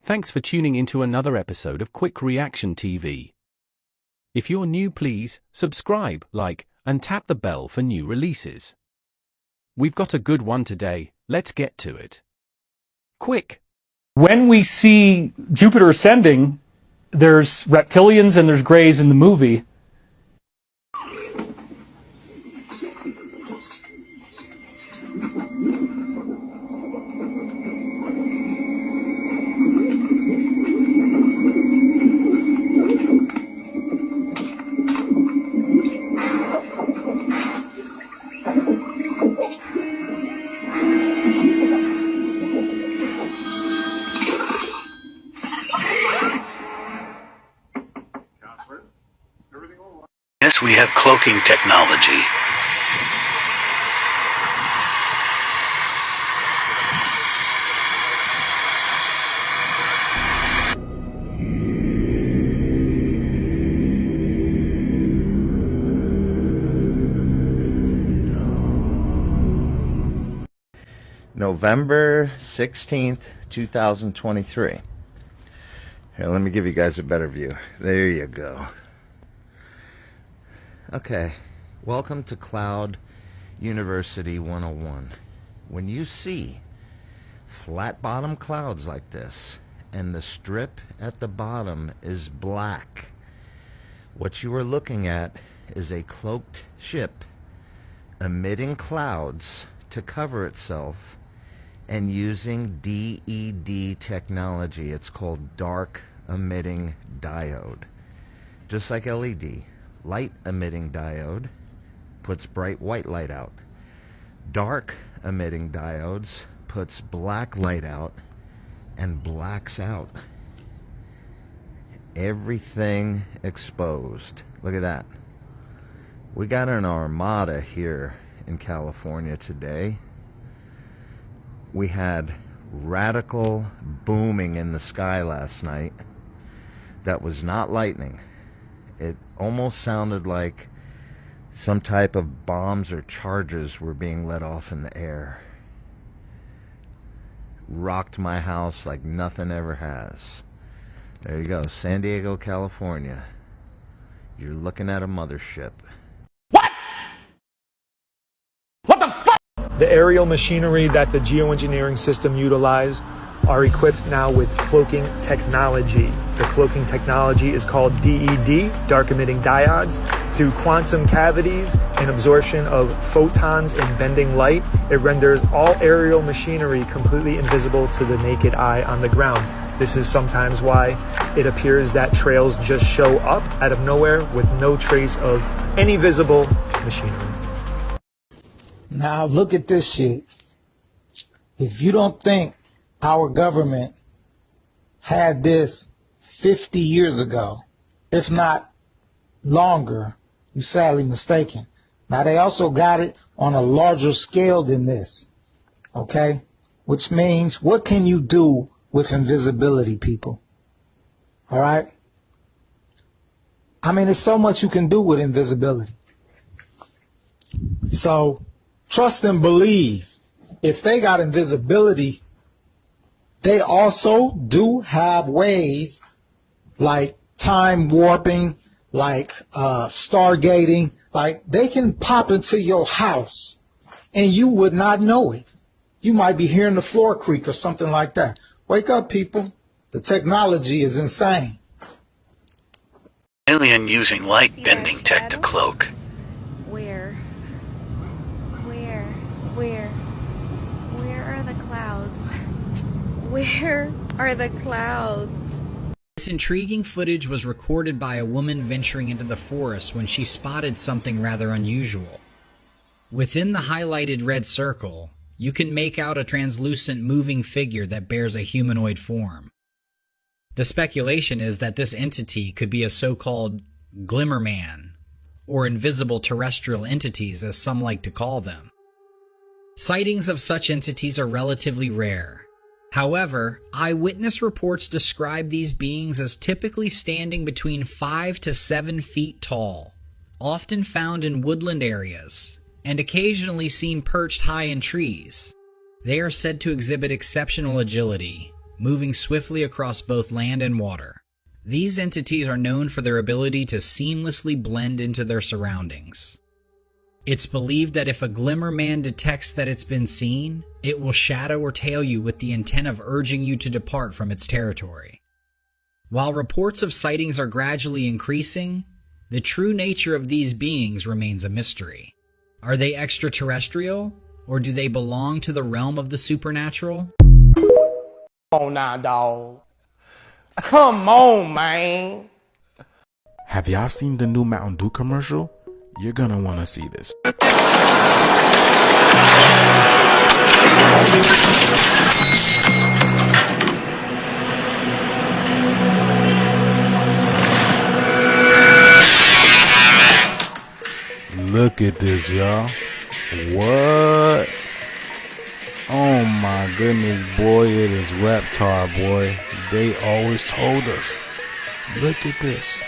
Thanks for tuning into another episode of Quick Reaction TV. If you're new, please subscribe, like, and tap the bell for new releases. We've got a good one today, let's get to it. Quik. When we see Jupiter ascending, there's reptilians and there's greys in the movie. Yes, we have cloaking technology. November 16th, 2023. Here, let me give you guys a better view. There you go. Okay, welcome to Cloud University 101. When you see flat bottom clouds like this and the strip at the bottom is black, what you are looking at is a cloaked ship emitting clouds to cover itself and using DED technology. It's called dark emitting diode. Just like LED. Light emitting diode puts bright white light out. Dark emitting diodes puts black light out and blacks out everything exposed. Look at that. We got an armada here in California today. We had radical booming in the sky last night that was not lightning. It almost sounded like some type of bombs or charges were being let off in the air. Rocked my house like nothing ever has. There you go, San Diego, California. You're looking at a mothership. The aerial machinery that the geoengineering system utilize are equipped now with cloaking technology. The cloaking technology is called DED, dark emitting diodes. Through quantum cavities and absorption of photons and bending light, it renders all aerial machinery completely invisible to the naked eye on the ground. This is sometimes why it appears that trails just show up out of nowhere with no trace of any visible machinery. Now look at this shit. If you don't think our government had this 50 years ago, if not longer, you're sadly mistaken. Now they also got it on a larger scale than this, okay? Which means, what can you do with invisibility, people? All right? I mean, there's so much you can do with invisibility. So trust and believe, if they got invisibility, they also do have ways like time warping, like stargating, like they can pop into your house and you would not know it. You might be hearing the floor creak or something like that. Wake up, people. The technology is insane. Alien using light bending tech to cloak. Where are the clouds? Where are the clouds? This intriguing footage was recorded by a woman venturing into the forest when she spotted something rather unusual. Within the highlighted red circle, you can make out a translucent moving figure that bears a humanoid form. The speculation is that this entity could be a so-called glimmerman, or invisible terrestrial entities as some like to call them. Sightings of such entities are relatively rare. However, eyewitness reports describe these beings as typically standing between 5 to 7 feet tall, often found in woodland areas, and occasionally seen perched high in trees. They are said to exhibit exceptional agility, moving swiftly across both land and water. These entities are known for their ability to seamlessly blend into their surroundings. It's believed that if a Glimmer Man detects that it's been seen, it will shadow or tail you with the intent of urging you to depart from its territory. While reports of sightings are gradually increasing, the true nature of these beings remains a mystery. Are they extraterrestrial, or do they belong to the realm of the supernatural? Come on now, dog. Come on, man. Have y'all seen the new Mountain Dew commercial? You're gonna wanna see this. Look at this, y'all. What? Oh my goodness, boy, it is Reptar, boy. They always told us. Look at this.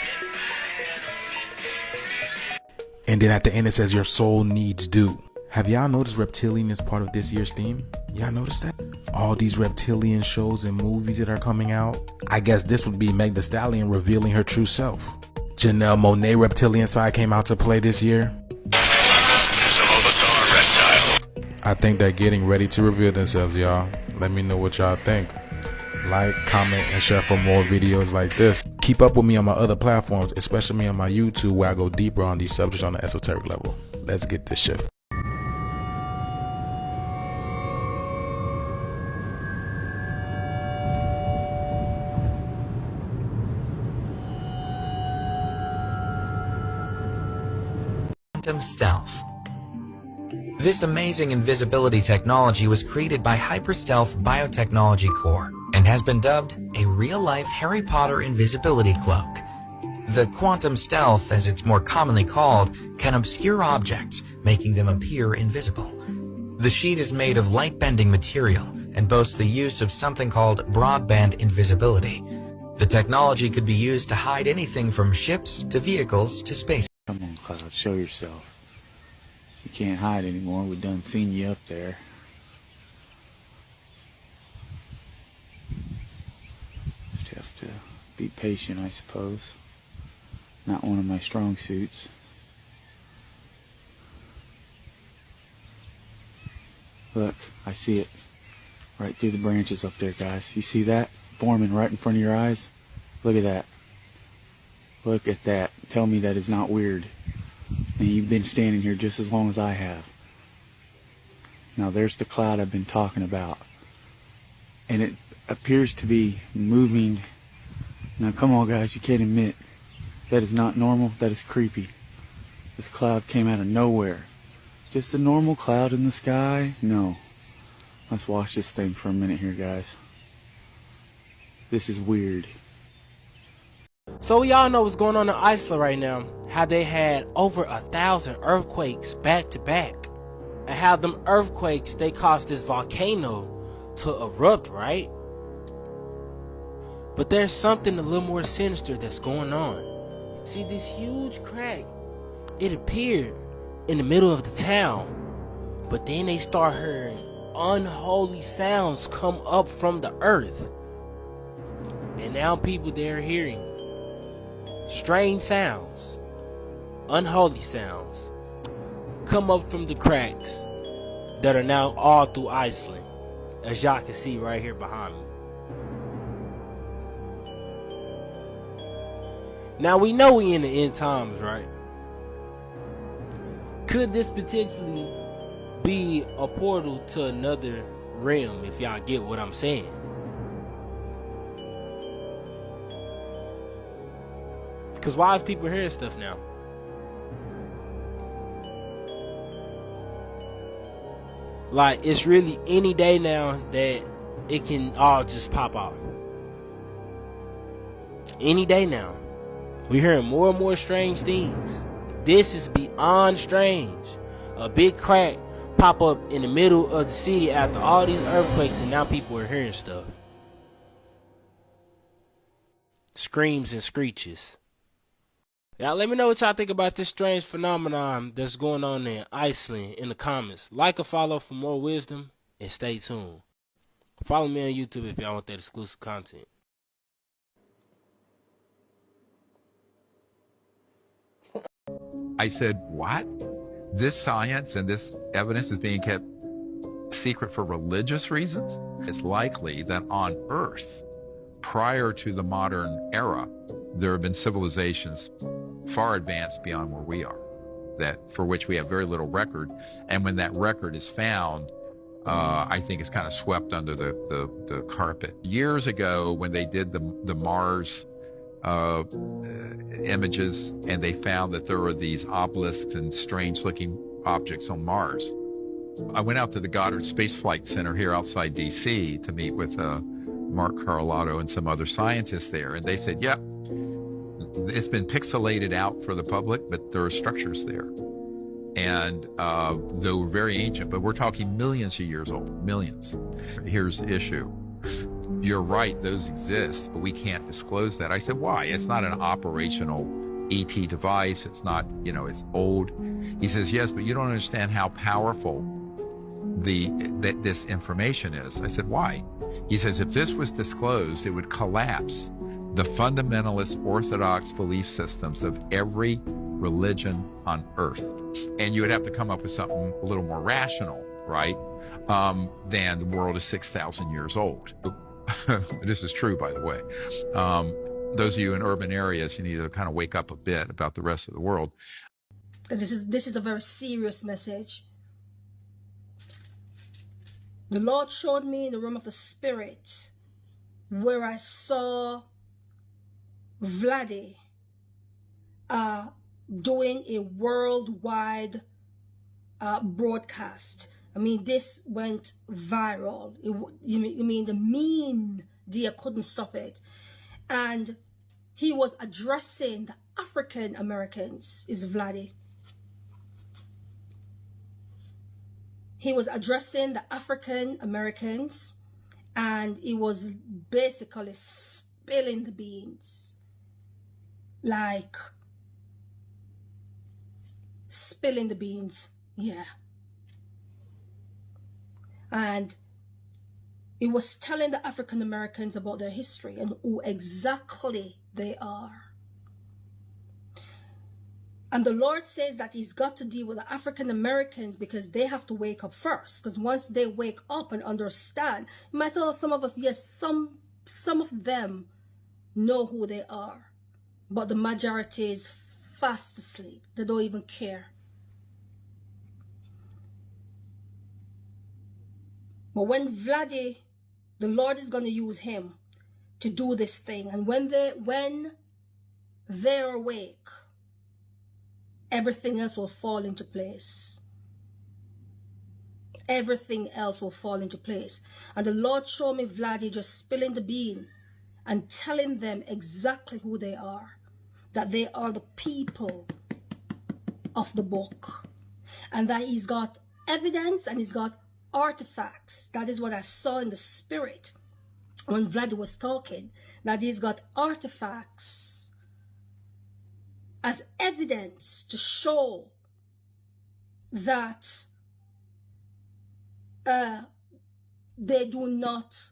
And then at the end it says your soul needs dew. Have y'all noticed reptilian is part of this year's theme? Y'all noticed that? All these reptilian shows and movies that are coming out. I guess this would be Meg Thee Stallion revealing her true self. Janelle Monáe reptilian side came out to play this year. I think they're getting ready to reveal themselves, y'all. Let me know what y'all think. Like, comment, and share for more videos like this. Keep up with me on my other platforms, especially on my YouTube, where I go deeper on these subjects on the esoteric level. Let's get this shift. Quantum stealth. This amazing invisibility technology was created by Hyperstealth Biotechnology Corp. And has been dubbed a real-life Harry Potter invisibility cloak. The quantum stealth, as it's more commonly called, can obscure objects, making them appear invisible. The sheet is made of light-bending material and boasts the use of something called broadband invisibility. The technology could be used to hide anything from ships to vehicles to space. Come on, Cloud, show yourself. You can't hide anymore. We done seen you up there. Be patient, I suppose. Not one of my strong suits. Look, I see it. Right through the branches up there, guys. You see that? Forming right in front of your eyes? Look at that. Look at that. Tell me that is not weird. And you've been standing here just as long as I have. Now there's the cloud I've been talking about. And it appears to be moving. Now come on guys, you can't admit that is not normal, that is creepy. This cloud came out of nowhere. Just a normal cloud in the sky? No. Let's watch this thing for a minute here, guys. This is weird. So we all know what's going on in Iceland right now. How they had over 1,000 earthquakes back to back. And how them earthquakes, they caused this volcano to erupt, right? But there's something a little more sinister that's going on. See, this huge crack, it appeared in the middle of the town. But then they start hearing unholy sounds come up from the earth. And now people, they're hearing strange sounds, unholy sounds, come up from the cracks that are now all through Iceland. As y'all can see right here behind me. Now we know we in the end times, right? Could this potentially be a portal to another realm, if y'all get what I'm saying? Because why is people hearing stuff now? Like, it's really any day now that it can all just pop off. Any day now. We're hearing more and more strange things. This is beyond strange. A big crack pop up in the middle of the city after all these earthquakes, and now people are hearing stuff. Screams and screeches. Now let me know what y'all think about this strange phenomenon that's going on in Iceland in the comments. Like or follow for more wisdom, and stay tuned. Follow me on YouTube if y'all want that exclusive content. I said, what? This science and this evidence is being kept secret for religious reasons? It's likely that on Earth, prior to the modern era, there have been civilizations far advanced beyond where we are, that for which we have very little record. And when that record is found, I think it's kind of swept under the carpet. Years ago, when they did the Mars images, and they found that there were these obelisks and strange-looking objects on Mars, I went out to the Goddard Space Flight Center here outside D.C. to meet with Mark Carlotta and some other scientists there, and they said, yep, it's been pixelated out for the public, but there are structures there. And they were very ancient, but we're talking millions of years old, millions. Here's the issue. You're right, those exist, but we can't disclose that. I said, why? It's not an operational ET device. It's not, it's old. He says, yes, but you don't understand how powerful this information is. I said, why? He says, if this was disclosed, it would collapse the fundamentalist orthodox belief systems of every religion on earth. And you would have to come up with something a little more rational, right? Than the world is 6,000 years old. This is true, by the way. Those of you in urban areas, you need to kind of wake up a bit about the rest of the world. This is a very serious message. The Lord showed me in the realm of the spirit where I saw Vladdy doing a worldwide broadcast. I mean, this went viral. You mean the media couldn't stop it. And he was addressing the African Americans, is Vladdy. He was addressing the African Americans, and he was basically spilling the beans. Like, spilling the beans, yeah. And it was telling the African Americans about their history and who exactly they are. And the Lord says that he's got to deal with the African Americans because they have to wake up first. Because once they wake up and understand, you might say, oh, some of us, yes, some of them know who they are. But the majority is fast asleep. They don't even care. But when Vladdy, the Lord is going to use him to do this thing. And when they're awake, everything else will fall into place. Everything else will fall into place. And the Lord showed me Vladdy just spilling the bean and telling them exactly who they are. That they are the people of the book. And that he's got evidence and he's got artifacts. That is what I saw in the spirit when Vladdy was talking. That he's got artifacts as evidence to show that they do not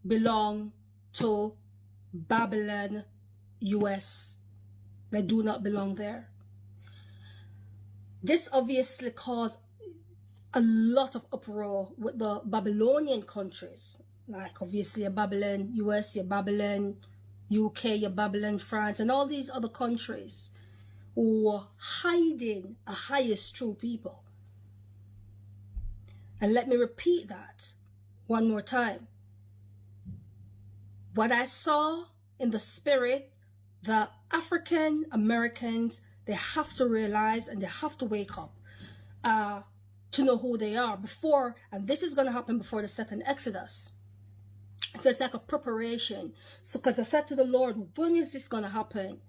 belong to Babylon, US. They do not belong there. This obviously caused a lot of uproar with the Babylonian countries, like obviously a Babylon US, your Babylon UK, your Babylon France, and all these other countries who were hiding a highest true people. And let me repeat that one more time. What I saw in the spirit, the African Americans, they have to realize and they have to wake up to know who they are before, and this is going to happen before the second Exodus. So it's like a preparation. So because I said to the Lord, when is this going to happen?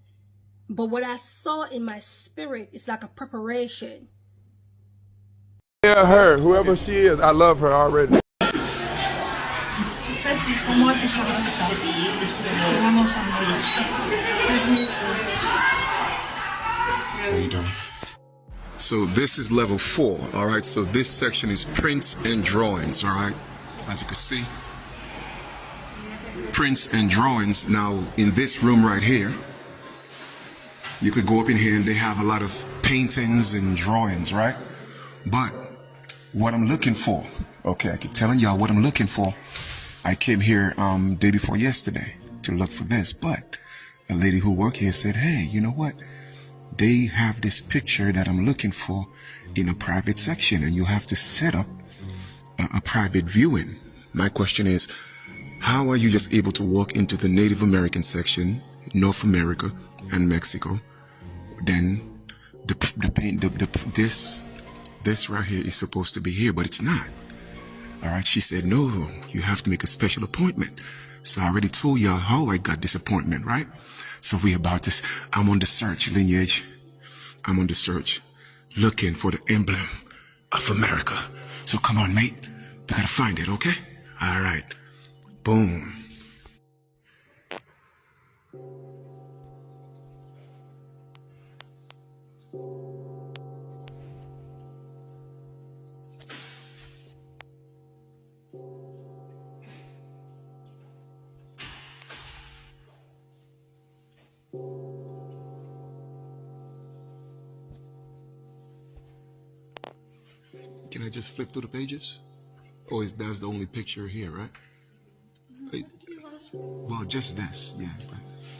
But what I saw in my spirit is like a preparation. Yeah, her, whoever she is, I love her already. How you doing? So this is level 4, all right? So this section is prints and drawings, all right? As you can see, prints and drawings. Now, in this room right here, you could go up in here and they have a lot of paintings and drawings, right? But what I'm looking for, okay, I keep telling y'all what I'm looking for. I came here day before yesterday to look for this, but a lady who worked here said, hey, you know what? They have this picture that I'm looking for in a private section, and you have to set up a private viewing. My question is, how are you just able to walk into the Native American section, North America and Mexico? Then this right here is supposed to be here, but it's not. All right, she said, no, you have to make a special appointment. So I already told y'all how I got this appointment, right? So I'm on the search, Lineage. I'm on the search, looking for the emblem of America. So come on, mate. We gotta find it, okay? All right. Boom. Can I just flip through the pages? Or that's the only picture here, right? Well, just this, yeah.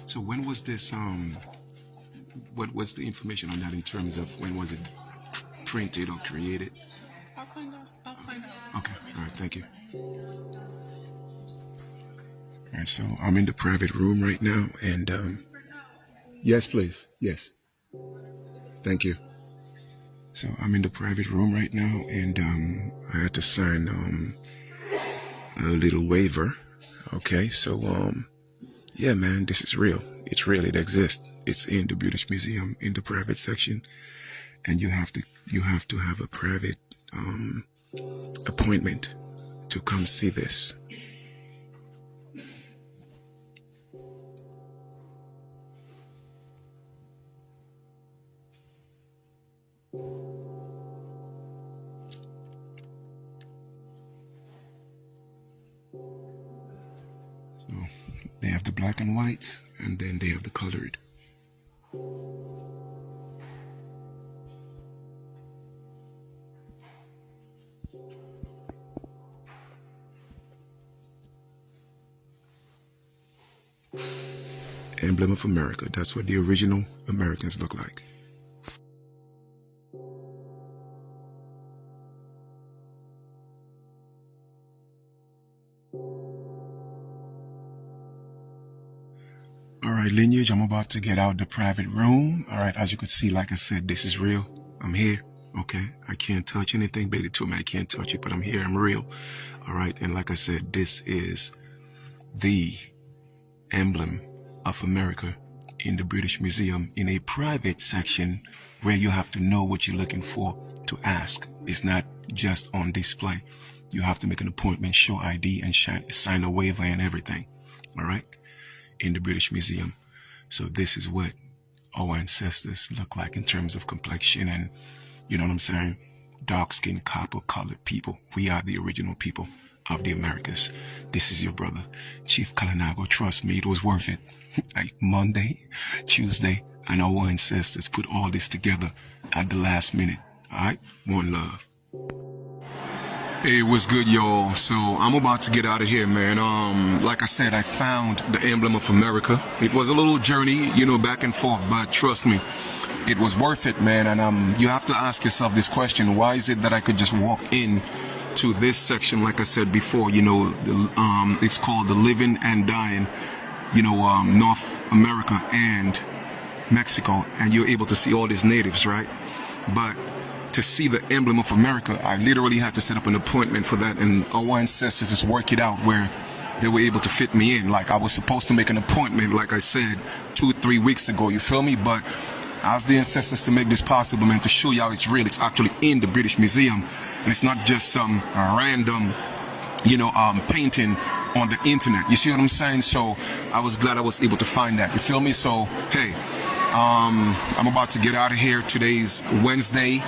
So when was this, what's the information on that in terms of when was it printed or created? I'll find out. Okay, all right, thank you. All right, so I'm in the private room right now, and yes, please, yes. Thank you. So I'm in the private room right now, and I had to sign a little waiver. Okay, so yeah, man, this is real. It's real. It exists. It's in the British Museum in the private section, and you have to have a private appointment to come see this. So they have the black and white, and then they have the colored. Emblem of America. That's what the original Americans look like. Alright, Lineage, I'm about to get out the private room. Alright, as you can see, like I said, this is real. I'm here, okay? I can't touch anything. Baby told me I can't touch it, but I'm here. I'm real. Alright, and like I said, this is the emblem of America in the British Museum in a private section where you have to know what you're looking for to ask. It's not just on display. You have to make an appointment, show ID, and sign a waiver and everything. Alright? In the British Museum. So this is what our ancestors look like in terms of complexion and, you know what I'm saying, dark-skinned, copper-colored people. We are the original people of the Americas. This is your brother, Chief Kalinago. Trust me, it was worth it. Like Monday, Tuesday, and our ancestors put all this together at the last minute. Alright? One love. Hey, what's good, y'all? So I'm about to get out of here, man. Like I said, I found the emblem of America. It was a little journey, you know, back and forth, but trust me, it was worth it, man. And you have to ask yourself this question: why is it that I could just walk in to this section, like I said before, you know, it's called the Living and Dying, you know, North America and Mexico, and you're able to see all these natives, right? But to see the emblem of America, I literally had to set up an appointment for that, and our ancestors just work it out where they were able to fit me in. Like I was supposed to make an appointment, like I said, 2-3 weeks ago, you feel me? But I asked the ancestors to make this possible, man, to show you how it's real. It's actually in the British Museum, and it's not just some random, you know, painting on the internet. You see what I'm saying? So I was glad I was able to find that, you feel me? So, hey, I'm about to get out of here. Today's Wednesday,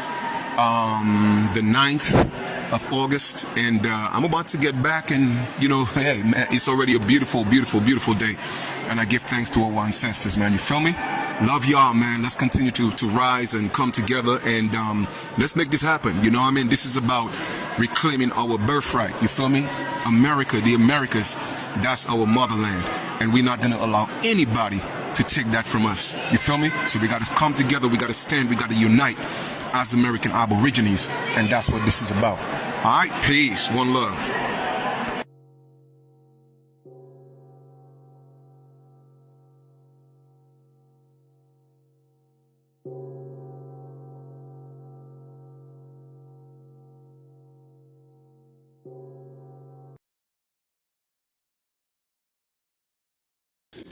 the 9th of August, and I'm about to get back, and hey, man, it's already a beautiful, beautiful, beautiful day, and I give thanks to our ancestors, man. You feel me? Love y'all, man. Let's continue to rise and come together, and let's make this happen. You know what I mean? This is about reclaiming our birthright. You feel me? America, the Americas, that's our motherland, and we're not gonna allow anybody to take that from us. You feel me? So we gotta come together, we gotta stand, we gotta unite as American Aborigines, and that's what this is about. All right, peace, one love.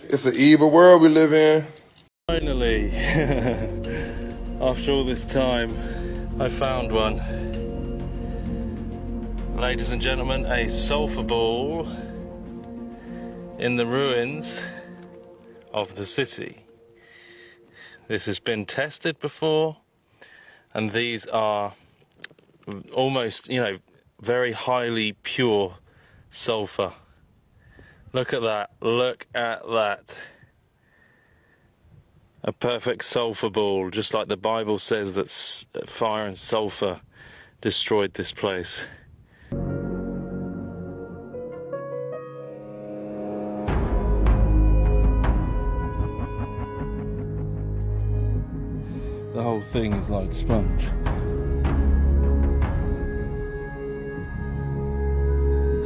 It's an evil world we live in. Finally, after all this time, I found one. Ladies and gentlemen, a sulfur ball in the ruins of the city. This has been tested before, and these are almost, very highly pure sulfur. Look at that, look at that. A perfect sulfur ball, just like the Bible says that fire and sulfur destroyed this place. The whole thing is like sponge.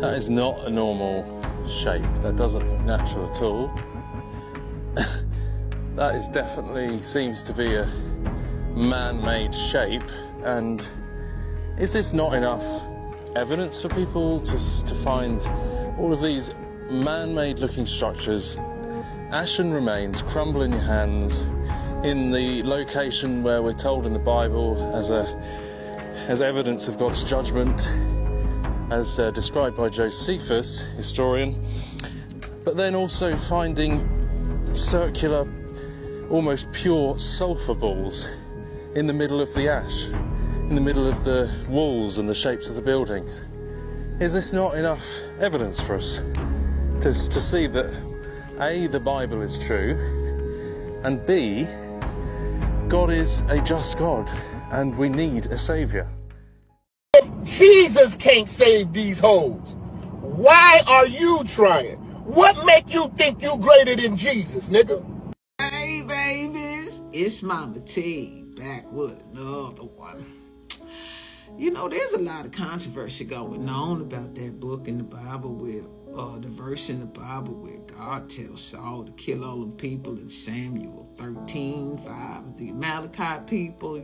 That is not a normal shape. That doesn't look natural at all. That is definitely seems to be a man-made shape. And is this not enough evidence for people to find all of these man-made looking structures, ashen remains, crumble in your hands, in the location where we're told in the Bible as evidence of God's judgment, as described by Josephus, historian, but then also finding circular, almost pure sulfur balls in the middle of the ash, in the middle of the walls and the shapes of the buildings. Is this not enough evidence for us to see that A, the Bible is true, and B, God is a just God and we need a saviour? Jesus can't save these hoes. Why are you trying? What make you think you greater than Jesus, nigga? Hey, babies, it's Mama T, back with another one. There's a lot of controversy going on about that book in the Bible where, the verse in the Bible where God tells Saul to kill all the people in Samuel 13:5, the Amalekite people,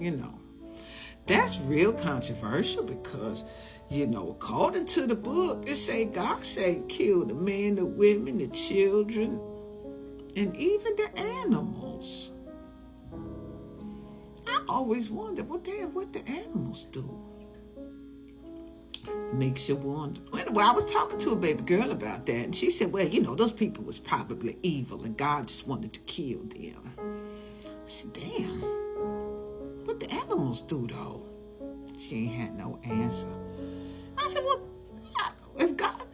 That's real controversial because, according to the book, it say God said kill the men, the women, the children, and even the animals. I always wondered, what the animals do? Makes you wonder. Anyway, I was talking to a baby girl about that, and she said, well, those people was probably evil, and God just wanted to kill them. I said, damn, what the animals do, though? She ain't had no answer. I said, well, if God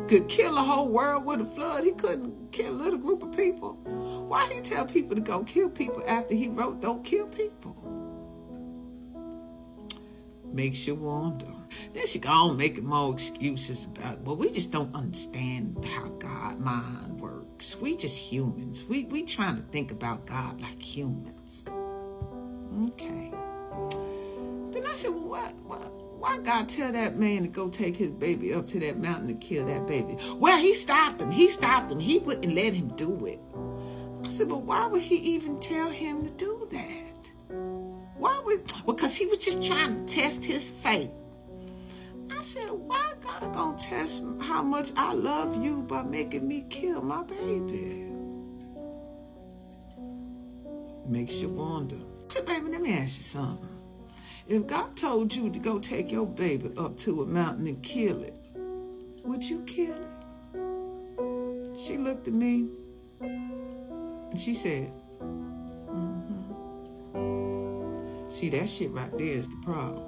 could kill a whole world with a flood, he couldn't kill a little group of people. Why he tell people to go kill people after he wrote don't kill people? Makes you wonder. Then she gone making more excuses about, well, we just don't understand how God's mind works. We just humans. We trying to think about God like humans. Okay. Then I said, well, why God tell that man to go take his baby up to that mountain to kill that baby? Well, he stopped him. He wouldn't let him do it. I said, but why would he even tell him to do that? Because he was just trying to test his faith. I said, why God gonna test how much I love you by making me kill my baby? Makes you wonder. I said, baby, let me ask you something. If God told you to go take your baby up to a mountain and kill it, would you kill it? She looked at me and she said, See, that shit right there is the problem.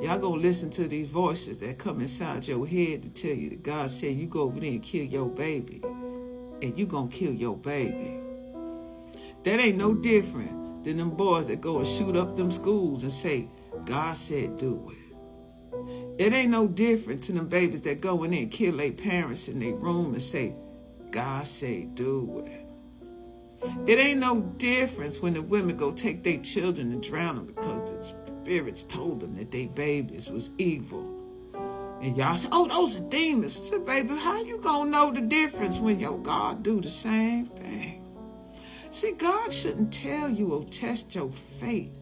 Y'all gonna listen to these voices that come inside your head to tell you that God said you go over there and kill your baby. And you gonna kill your baby. That ain't no different than them boys that go and shoot up them schools and say, God said do it. It ain't no different to them babies that go in there and kill their parents in their room and say, God said do it. It ain't no difference when the women go take their children and drown them because the spirits told them that their babies was evil. And y'all say, oh, those are demons. I said, baby, how you gonna know the difference when your God do the same thing? See, God shouldn't tell you or test your faith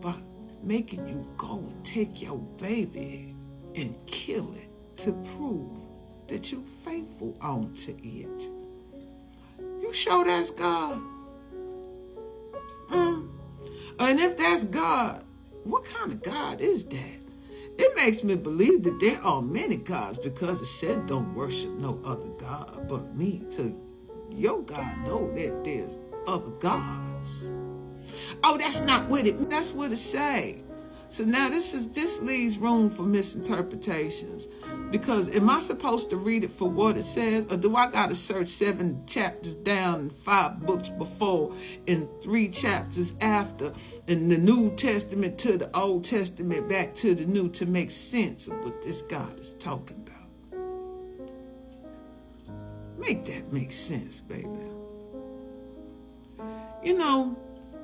by making you go and take your baby and kill it to prove that you're faithful unto it. You sure that's God? And if that's God, what kind of God is that? It makes me believe that there are many gods because it said don't worship no other God but me. So your God know that there's other gods. Oh, that's not what it, that's what it say. So now this leaves room for misinterpretations. Because am I supposed to read it for what it says? Or do I got to search 7 chapters down and 5 books before and 3 chapters after and the New Testament to the Old Testament back to the New to make sense of what this God is talking about? Make that make sense, baby. You know,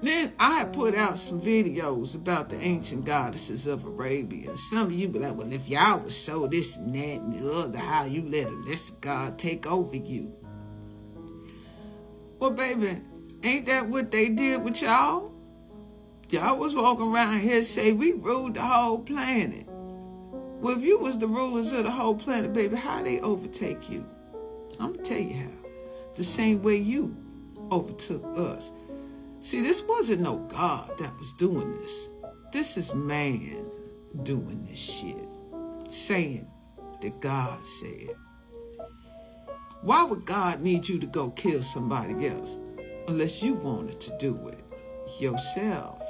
then I had put out some videos about the ancient goddesses of Arabia. Some of you be like, well, if y'all was so this and that and the other, how you let a lesser god take over you? Well, baby, ain't that what they did with y'all? Y'all was walking around here say we ruled the whole planet. Well, if you was the rulers of the whole planet, baby, how they overtake you? I'm going to tell you how. The same way you overtook us. See, this wasn't no God that was doing this. This is man doing this shit. Saying that God said. Why would God need you to go kill somebody else unless you wanted to do it yourself?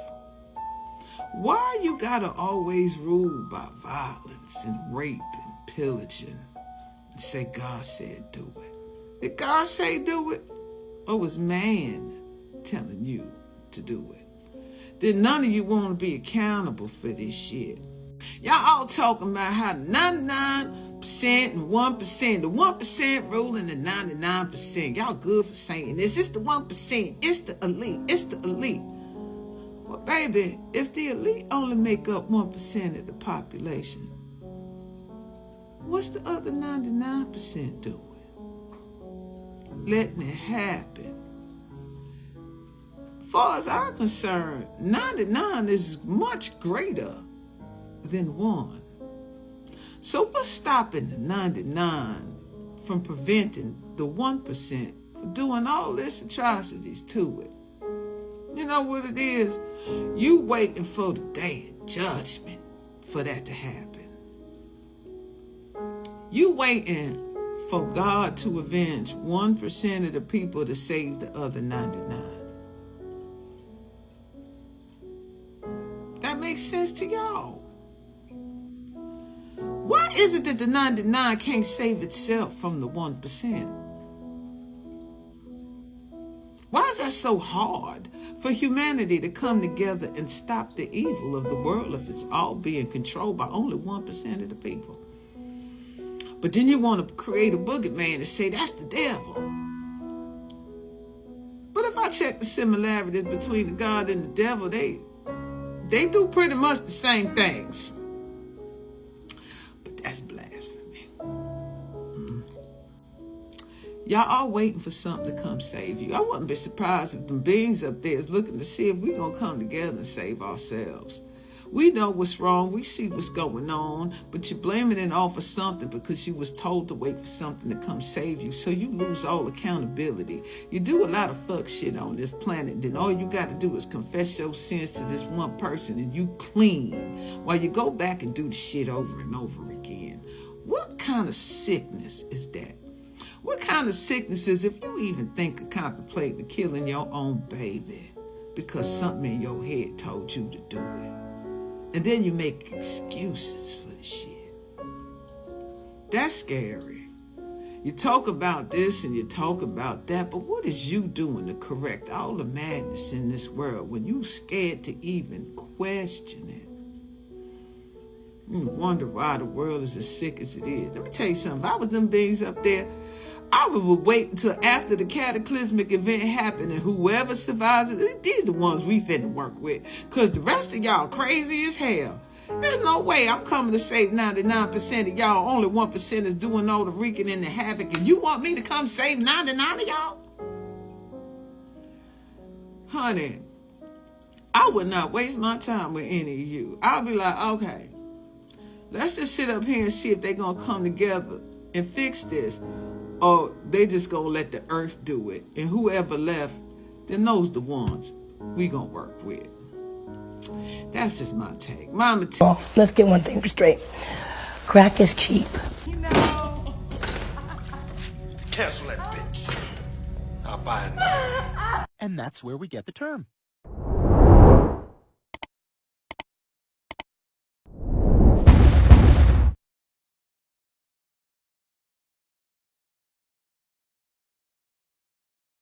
Why you gotta always rule by violence and rape and pillaging and say God said do it? Did God say do it? Or was man telling you to do it? Then none of you want to be accountable for this shit. Y'all all talking about how 99% and 1%, the 1% ruling the 99%. Y'all good for saying this. It's the 1%. It's the elite. It's the elite. Well, baby, if the elite only make up 1% of the population, what's the other 99% doing? Letting it happen. As far as I'm concerned, 99 is much greater than 1. So what's stopping the 99 from preventing the 1% from doing all this atrocities to it? You know what it is? You waiting for the day of judgment for that to happen. You waiting for God to avenge 1% of the people to save the other 99. That makes sense to y'all. Why is it that the 99 can't save itself from the 1%? Why is that so hard for humanity to come together and stop the evil of the world if it's all being controlled by only 1% of the people? But then you want to create a boogeyman and say that's the devil. But if I check the similarities between the God and the devil, they do pretty much the same things. But that's blasphemy. Y'all all waiting for something to come save you. I wouldn't be surprised if the beings up there is looking to see if we're going to come together and save ourselves. We know what's wrong. We see what's going on. But you're blaming it all for something because you was told to wait for something to come save you. So you lose all accountability. You do a lot of fuck shit on this planet. Then all you got to do is confess your sins to this one person and you clean. While you go back and do the shit over and over again. What kind of sickness is that? What kind of sickness is if you even think of contemplating killing your own baby because something in your head told you to do it? And then you make excuses for the shit. That's scary. You talk about this and you talk about that, but what is you doing to correct all the madness in this world when you scared to even question it? You wonder why the world is as sick as it is. Let me tell you something. If I was them beings up there, I would wait until after the cataclysmic event happened and whoever survives it, these the ones we finna work with. Because the rest of y'all crazy as hell. There's no way I'm coming to save 99% of y'all. Only 1% is doing all the wreaking and the havoc. And you want me to come save 99 of y'all? Honey, I would not waste my time with any of you. I'll be like, okay, let's just sit up here and see if they're going to come together and fix this. Or they just going to let the earth do it. And whoever left, then those the ones we going to work with. That's just my take. Mama T. Well, let's get one thing straight. Crack is cheap. Cancel that bitch. I'll buy it now. And that's where we get the term.